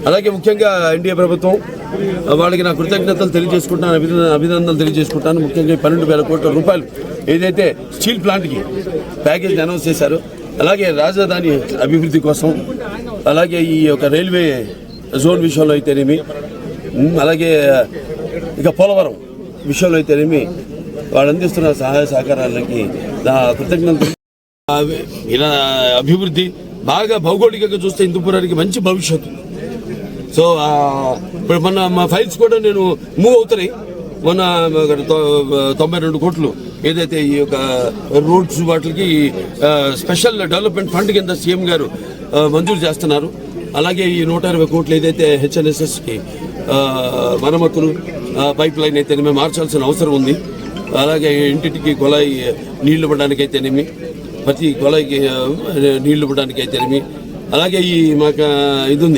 అలాగే ముఖ్యంగా ఎన్డీఏ ప్రభుత్వం వాళ్ళకి నా కృతజ్ఞతలు తెలియజేసుకుంటాను, అభినందనలు తెలియజేసుకుంటాను. ముఖ్యంగా 12,000 కోట్ల రూపాయలు ఏదైతే స్టీల్ ప్లాంట్కి ప్యాకేజ్ అనౌన్స్ చేశారో, అలాగే రాజధాని అభివృద్ధి కోసం, అలాగే ఈ యొక్క రైల్వే జోన్ విషయంలో అయితేనేమి, అలాగే ఇక పోలవరం విషయంలో అయితేనేమి వాళ్ళు అందిస్తున్న సహాయ సహకారాలకి నా కృతజ్ఞతలు. ఇలా అభివృద్ధి బాగా భౌగోళికంగా చూస్తే హిందూపురానికి మంచి భవిష్యత్తు. సో ఇప్పుడు మొన్న మా ఫైల్స్ కూడా నేను మూవ్ అవుతున్నాయి. మొన్న 92 కోట్లు ఏదైతే ఈ యొక్క రోడ్స్ వాటికి స్పెషల్ డెవలప్మెంట్ ఫండ్ కింద సీఎం గారు మంజూరు చేస్తున్నారు. అలాగే ఈ 120 కోట్లు ఏదైతే హెచ్ఎన్ఎస్ఎస్కి మరమ్మతులు పైప్ లైన్ అయితేనేమి మార్చాల్సిన అవసరం ఉంది. అలాగే ఇంటింటికి కొలాయి నీళ్లు ఇవ్వడానికి అయితేనేమి, ప్రతి కొలాయికి నీళ్లు ఇవ్వడానికి అయితేనేమి, అలాగే ఈ మాకు ఇది ఉంది